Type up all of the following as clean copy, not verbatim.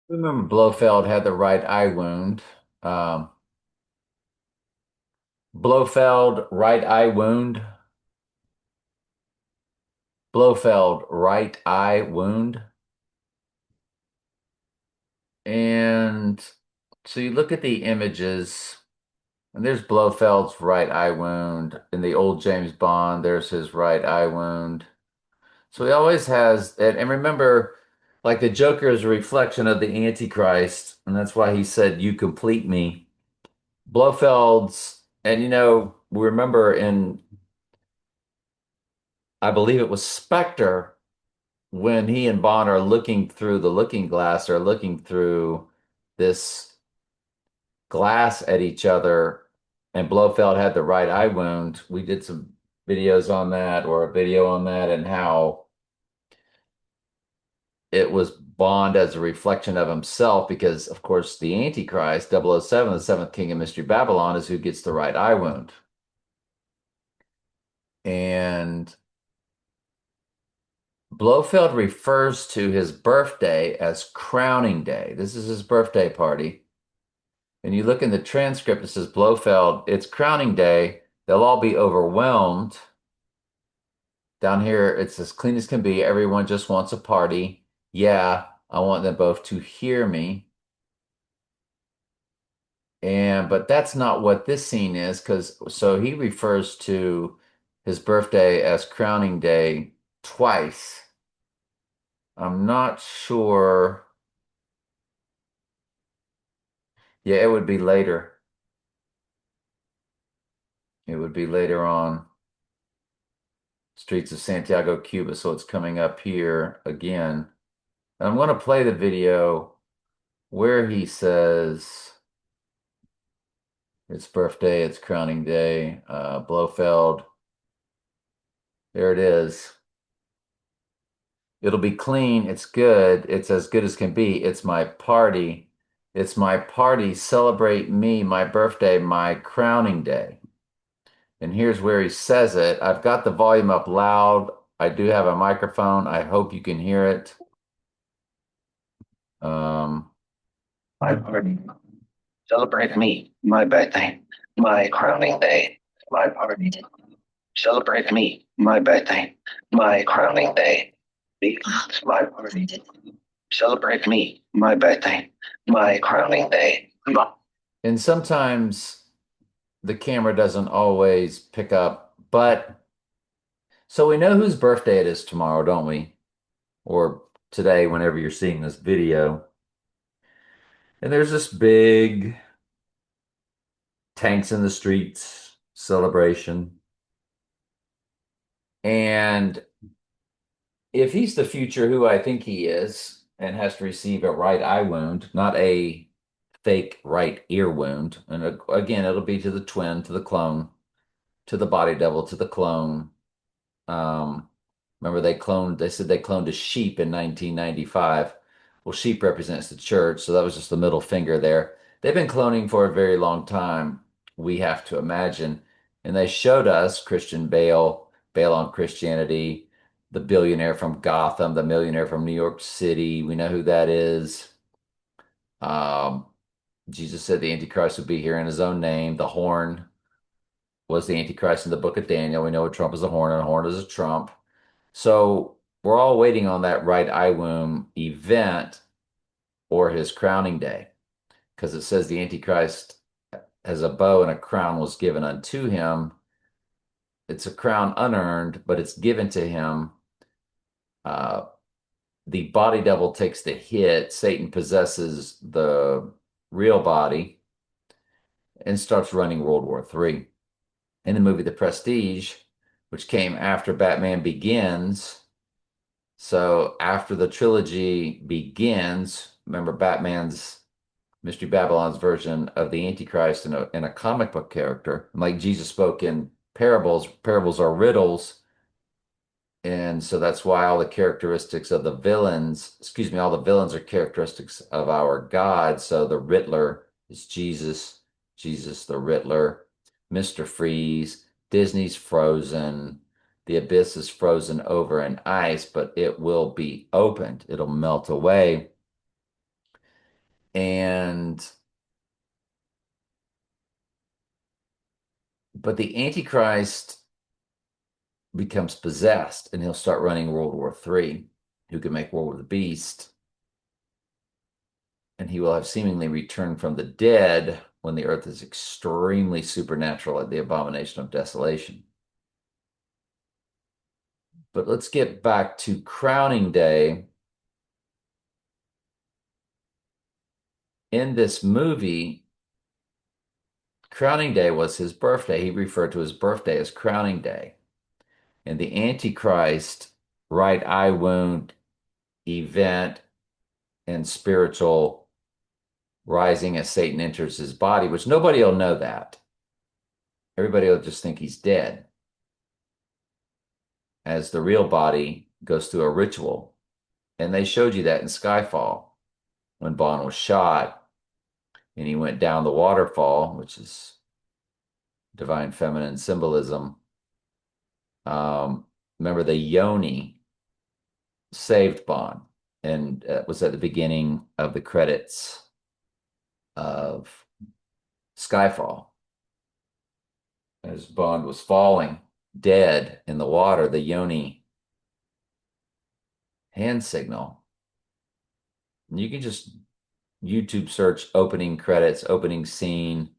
Remember Blofeld had the right eye wound. Um, Blofeld, right eye wound. Blofeld, right eye wound. And so you look at the images, and there's Blofeld's right eye wound. In the old James Bond, there's his right eye wound. So he always has, and remember, like the Joker is a reflection of the Antichrist, and that's why he said, "You complete me." Blofeld's, and we remember in, I believe it was Spectre, when he and Bond are looking through the looking glass, or looking through this glass at each other, and Blofeld had the right eye wound. We did some videos on that, or a video on that, and how it was Bond as a reflection of himself, because, of course, the Antichrist, 007, the seventh king of Mystery Babylon, is who gets the right eye wound. And Blofeld refers to his birthday as crowning day. This is his birthday party. And you look in the transcript, it says Blofeld, it's crowning day. They'll all be overwhelmed. Down here, it's as clean as can be. Everyone just wants a party. Yeah, I want them both to hear me. But that's not what this scene is, because so he refers to his birthday as crowning day twice. I'm not sure. Yeah, it would be later. It would be later on. Streets of Santiago, Cuba. So it's coming up here again. And I'm going to play the video where he says it's birthday, it's crowning day. Blofeld. There it is. It'll be clean. It's good. It's as good as can be. It's my party. It's my party. Celebrate me, my birthday, my crowning day. And here's where he says it. I've got the volume up loud. I do have a microphone. I hope you can hear it. Um, My party. Celebrate me, my birthday, my crowning day, my party. Celebrate me, my birthday, my crowning day. It's my party. Celebrate me, my birthday, my crowning day. and sometimes the camera doesn't always pick up, but so we know whose birthday it is tomorrow, don't we? Or today, whenever you're seeing this video. And there's this big tanks in the streets celebration. And if he's the future, who I think he is, and has to receive a right eye wound, not a fake right ear wound. And again, it'll be to the twin, to the clone, to the body double, to the clone. Um, Remember they said they cloned a sheep in 1995. Well, sheep represents the church, so that was just the middle finger there. They've been cloning for a very long time, we have to imagine. And they showed us Christian Bale, Bale on Christianity, the billionaire from Gotham, the millionaire from New York City. We know who that is. Um, Jesus said the Antichrist would be here in his own name. The horn was the Antichrist in the book of Daniel. We know a Trump is a horn and a horn is a Trump. So we're all waiting on that right eye womb event or his crowning day, because it says the Antichrist has a bow and a crown was given unto him. It's a crown unearned, but it's given to him. Uh, the body double takes the hit. Satan possesses the real body and starts running World War III. In the movie The Prestige, which came after Batman Begins, so after the trilogy begins, remember Batman's Mystery Babylon's version of the Antichrist in a comic book character. Like Jesus spoke in parables, parables are riddles. And so that's why all the characteristics of the villains, excuse me, all the villains are characteristics of our God. So the Riddler is Jesus, Jesus the Riddler, Mr. Freeze, Disney's Frozen. The abyss is frozen over in ice, but it will be opened. It'll melt away. And but the Antichrist becomes possessed and he'll start running World War III, who can make war with the beast, and he will have seemingly returned from the dead when the earth is extremely supernatural at the abomination of desolation. But let's get back to crowning day. In this movie, crowning day was his birthday. He referred to his birthday as crowning day. And the Antichrist right eye wound event and spiritual rising as Satan enters his body, which nobody will know that. Everybody will just think he's dead as the real body goes through a ritual. And they showed you that in Skyfall when Bond was shot and he went down the waterfall, which is divine feminine symbolism. Remember the Yoni saved Bond and was at the beginning of the credits of Skyfall. As Bond was falling dead in the water, the Yoni hand signal. And you can just YouTube search opening credits, opening scene,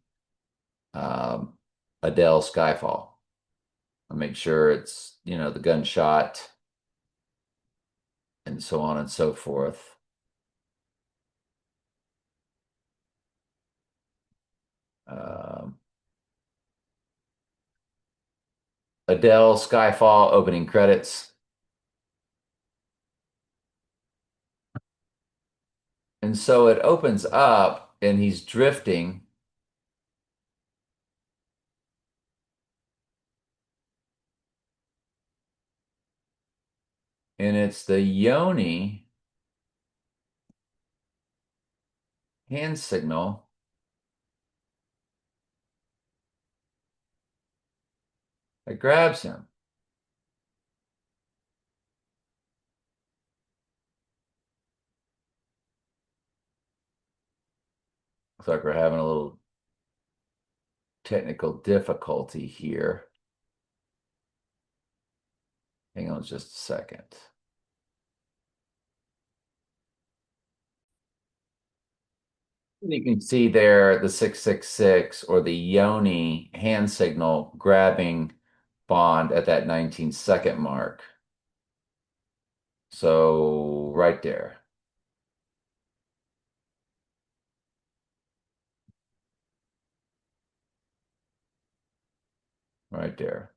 um, Adele Skyfall. And make sure it's, the gunshot and so on and so forth. Um, Adele Skyfall opening credits. And so it opens up and he's drifting. And it's the Yoni hand signal that grabs him. Looks like we're having a little technical difficulty here. Hang on just a second. You can see there the 666 or the Yoni hand signal grabbing Bond at that 19-second mark. So right there. Right there.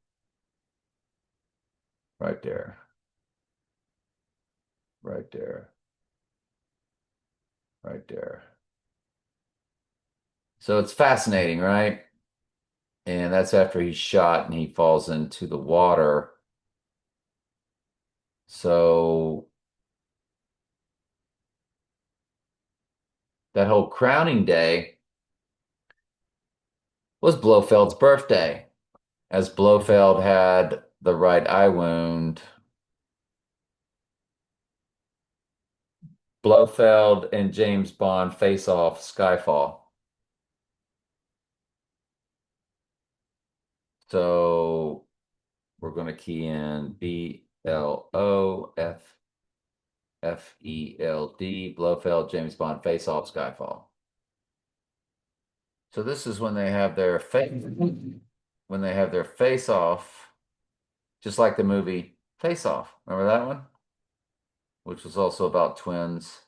Right there. Right there. Right there. So it's fascinating, right? And that's after he's shot and he falls into the water. So that whole crowning day was Blofeld's birthday, as Blofeld had the right eye wound. Blofeld and James Bond face off Skyfall. So we're going to key in Blofeld, Blofeld, James Bond face off Skyfall. So this is when they have their face off, just like the movie Face Off. Remember that one? Which was also about twins.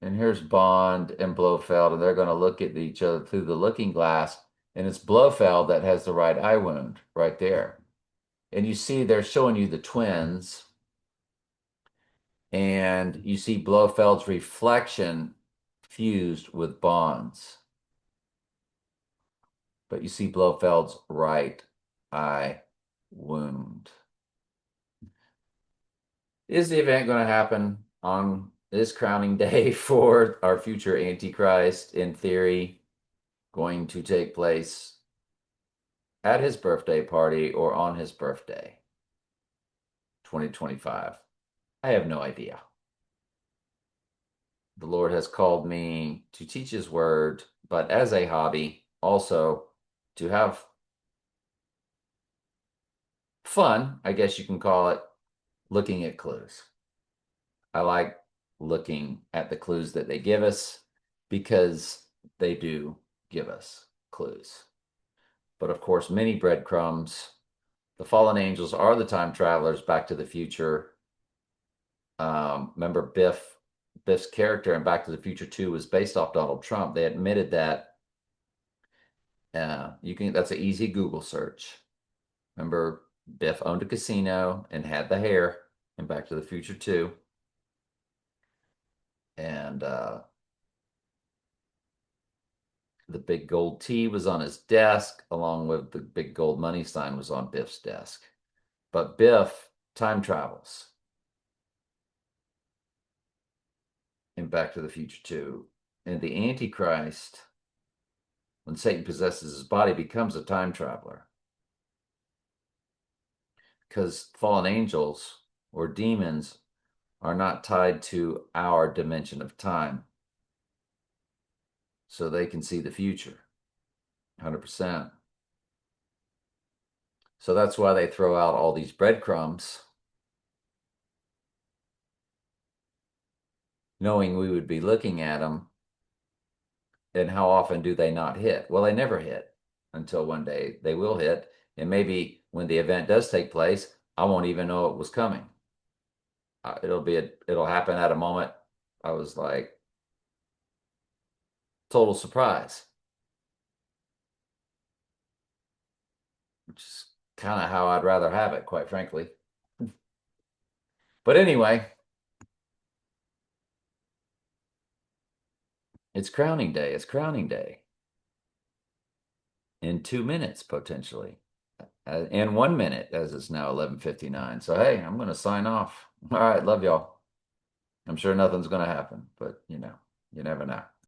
And here's Bond and Blofeld, and they're going to look at each other through the looking glass. And it's Blofeld that has the right eye wound right there. And you see they're showing you the twins. And you see Blofeld's reflection fused with Bond's. But you see Blofeld's right eye wound. Is the event going to happen on this crowning day for our future Antichrist, in theory, going to take place at his birthday party or on his birthday, 2025? I have no idea. the Lord has called me to teach His word, but as a hobby, also to have fun, I guess you can call it, looking at clues. I like looking at the clues that they give us because they do give us clues. But of course, many breadcrumbs. The fallen angels are the time travelers back to the future. Remember Biff's character in Back to the Future 2 was based off Donald Trump. They admitted that. You can that's an easy Google search. Remember, Biff owned a casino and had the hair in Back to the Future 2. And the big gold T was on his desk, along with the big gold money sign was on Biff's desk. But Biff time travels in Back to the Future 2. And the Antichrist, when Satan possesses his body, becomes a time traveler. Because fallen angels or demons are not tied to our dimension of time. So they can see the future 100%. So that's why they throw out all these breadcrumbs, knowing we would be looking at them. And how often do they not hit? Well, they never hit until one day they will hit. And maybe when the event does take place, I won't even know it was coming. It'll happen at a moment. I was like, total surprise, which is kind of how I'd rather have it, quite frankly. But anyway, it's crowning day. It's crowning day in 2 minutes, potentially. In 1 minute, as it's now 11:59. So, hey, I'm going to sign off. All right. Love y'all. I'm sure nothing's going to happen, but you never know.